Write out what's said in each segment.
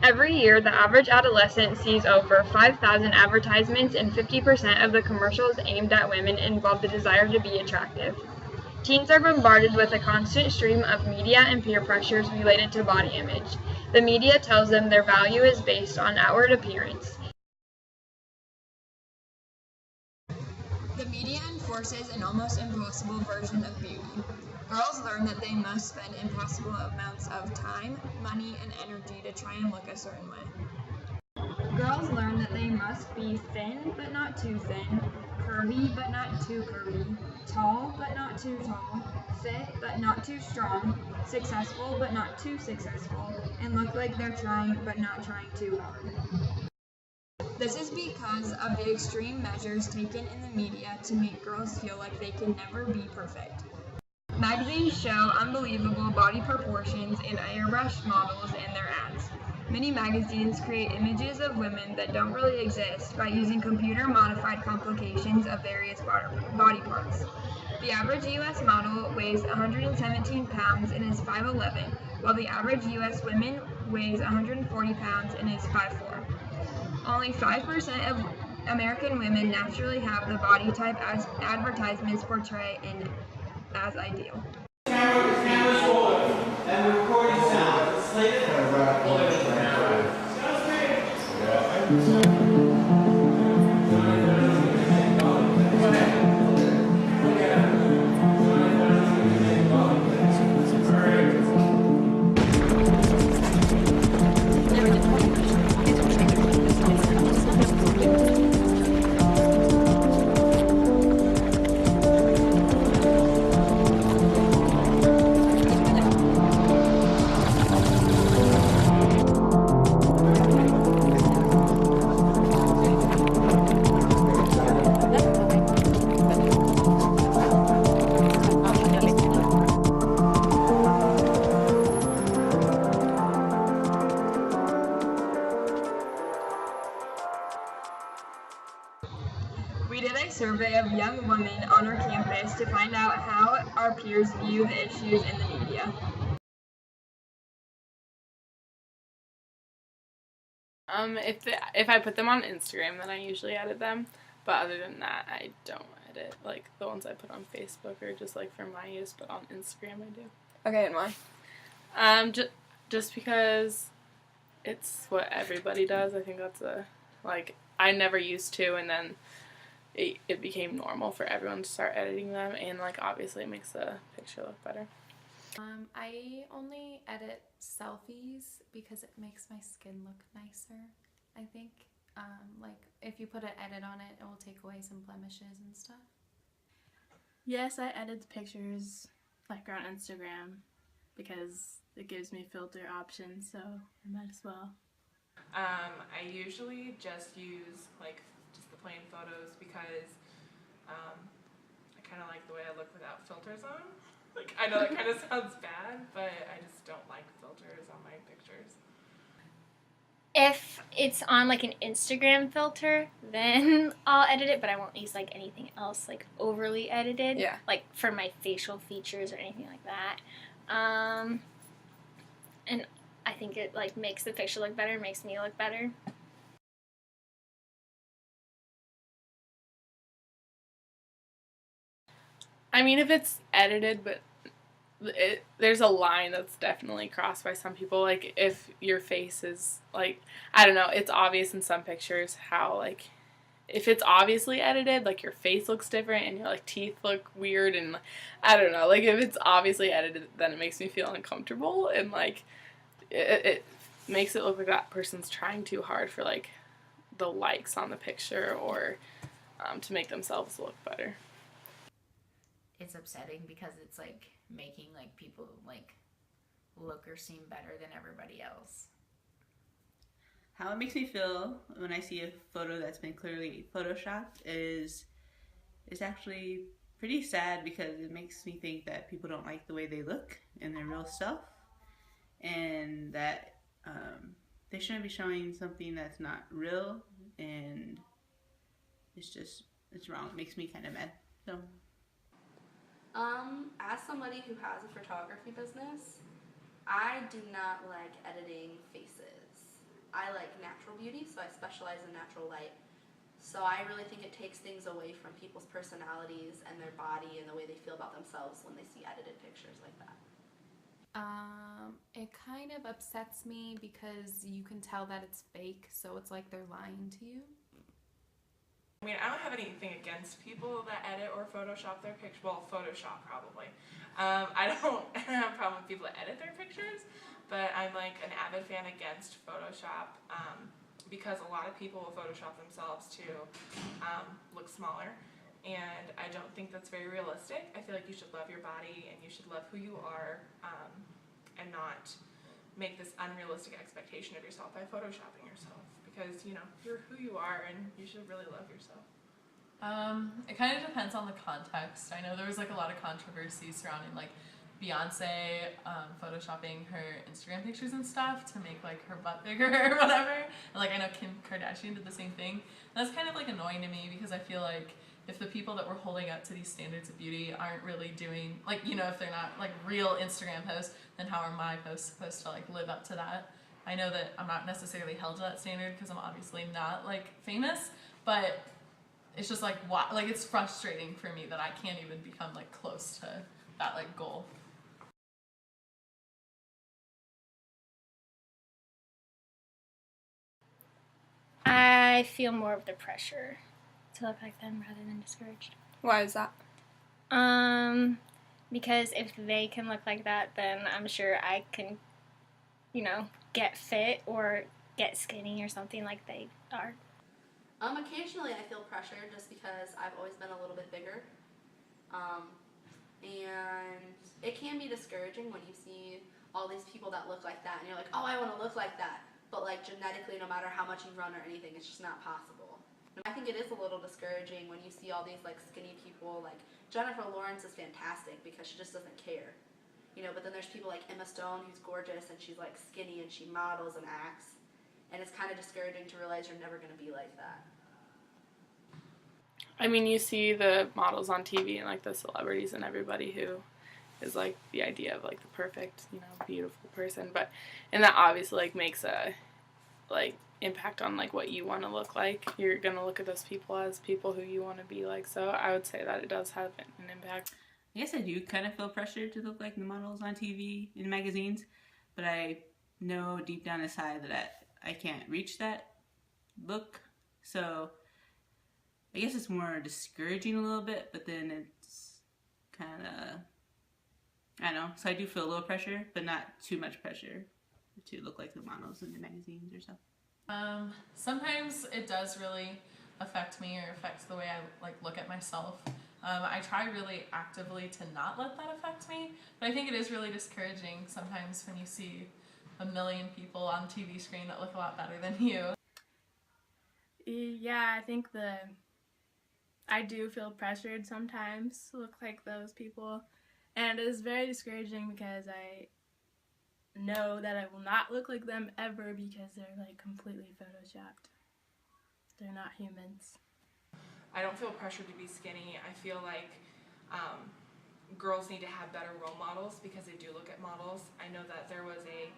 Every year, the average adolescent sees over 5,000 advertisements, and 50% of the commercials aimed at women involve the desire to be attractive. Teens are bombarded with a constant stream of media and peer pressures related to body image. The media tells them their value is based on outward appearance. The media enforces an almost impossible version of beauty. Girls learn that they must spend impossible amounts of time, money, and energy to try and look a certain way. Girls learn that they must be thin but not too thin, curvy but not too curvy, tall but not too tall, fit but not too strong, successful but not too successful, and look like they're trying but not trying too hard. This is because of the extreme measures taken in the media to make girls feel like they can never be perfect. Magazines show unbelievable body proportions and airbrushed models in their ads. Many magazines create images of women that don't really exist by using computer-modified complications of various body parts. The average U.S. model weighs 117 pounds and is 5'11", while the average U.S. woman weighs 140 pounds and is 5'4". Only 5% of American women naturally have the body type as advertisements portray as ideal. Camera's rolling, and we're recording sound. It's slated. We did a survey of young women on our campus to find out how our peers view the issues in the media. If I put them on Instagram, then I usually edit them. But other than that, I don't edit. Like, the ones I put on Facebook are just, like, for my use, but on Instagram I do. Okay, and why? Just because it's what everybody does. I think that's I never used to, and then it became normal for everyone to start editing them, and, like, obviously it makes the picture look better. I only edit selfies because it makes my skin look nicer, I think. Like, if you put an edit on it, it will take away some blemishes and stuff. Yes, I edit the pictures, like, on Instagram because it gives me filter options, so I might as well. I usually just use, like, just the plain photos because I kind of like the way I look without filters on. Like, I know that kind of sounds bad, but I just don't like filters on my pictures. If it's on like an Instagram filter, then I'll edit it, but I won't use like anything else like overly edited. Yeah. Like for my facial features or anything like that. And I think it like makes the picture look better, makes me look better. I mean, if it's edited, but there's a line that's definitely crossed by some people. Like, if your face is, like, I don't know, it's obvious in some pictures how, like, if it's obviously edited, like, your face looks different and your, like, teeth look weird and, I don't know, like, if it's obviously edited, then it makes me feel uncomfortable and, like, it makes it look like that person's trying too hard for, like, the likes on the picture or to make themselves look better. It's upsetting because it's like making like people like look or seem better than everybody else. How it makes me feel when I see a photo that's been clearly photoshopped is actually pretty sad because it makes me think that people don't like the way they look in their real self, and that they shouldn't be showing something that's not real, and it's wrong. It makes me kind of mad. So. As somebody who has a photography business, I do not like editing faces. I like natural beauty, so I specialize in natural light. So I really think it takes things away from people's personalities and their body and the way they feel about themselves when they see edited pictures like that. It kind of upsets me because you can tell that it's fake, so it's like they're lying to you. I mean, I don't have anything against people that edit or Photoshop their pictures. Well, Photoshop probably. I don't have a problem with people that edit their pictures, but I'm like an avid fan against Photoshop because a lot of people will Photoshop themselves to look smaller, and I don't think that's very realistic. I feel like you should love your body and you should love who you are and not make this unrealistic expectation of yourself by Photoshopping yourself. Because, you know, you're who you are and you should really love yourself. It kind of depends on the context. I know there was like a lot of controversy surrounding like Beyonce photoshopping her Instagram pictures and stuff to make like her butt bigger or whatever. And like I know Kim Kardashian did the same thing. And that's kind of like annoying to me because I feel like if the people that we're holding up to these standards of beauty aren't really doing, like, you know, if they're not like real Instagram posts, then how are my posts supposed to like live up to that? I know that I'm not necessarily held to that standard because I'm obviously not like famous, but it's just like, why? Like, it's frustrating for me that I can't even become like close to that like goal. I feel more of the pressure to look like them rather than discouraged. Why is that? Because if they can look like that, then I'm sure I can, you know, get fit or get skinny or something like they are. Occasionally I feel pressure just because I've always been a little bit bigger. And it can be discouraging when you see all these people that look like that and you're like, oh, I want to look like that. But like genetically, no matter how much you run or anything, it's just not possible. I think it is a little discouraging when you see all these like skinny people. Like Jennifer Lawrence is fantastic because she just doesn't care. You know, but then there's people like Emma Stone who's gorgeous and she's like skinny and she models and acts. And it's kind of discouraging to realize you're never going to be like that. I mean, you see the models on TV and like the celebrities and everybody who is like the idea of like the perfect, you know, beautiful person, and that obviously like makes a like impact on like what you want to look like. You're gonna look at those people as people who you want to be like, so I would say that it does have an impact. I guess I do kind of feel pressure to look like the models on TV and magazines, but I know deep down inside that I can't reach that look, so I guess it's more discouraging a little bit, but then it's kind of, I don't know, so I do feel a little pressure, but not too much pressure to look like the models in the magazines or something. Sometimes it does really affect me or affect the way I like look at myself. I try really actively to not let that affect me, but I think it is really discouraging sometimes when you see a million people on TV screen that look a lot better than you. Yeah, I think I do feel pressured sometimes to look like those people, and it is very discouraging because I know that I will not look like them ever because they're like completely photoshopped. They're not humans. I don't feel pressured to be skinny. I feel like girls need to have better role models because they do look at models. I know that there was a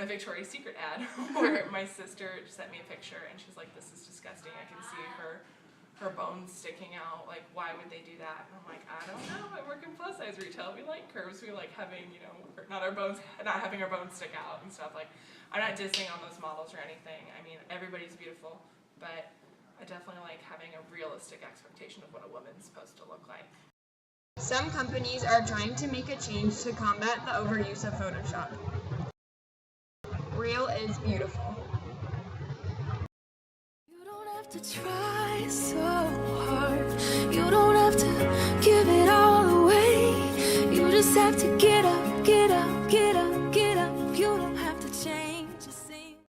Victoria's Secret ad where my sister sent me a picture and she's like, this is disgusting. I can see her bones sticking out. Like, why would they do that? And I'm like, I don't know. I work in plus size retail. We like curves. We like having, you know, not having our bones stick out and stuff. Like, I'm not dissing on those models or anything. I mean, everybody's beautiful, but I definitely like having a realistic expectation of what a woman's supposed to look like. Some companies are trying to make a change to combat the overuse of Photoshop. Real is beautiful. You don't have to try so hard. You don't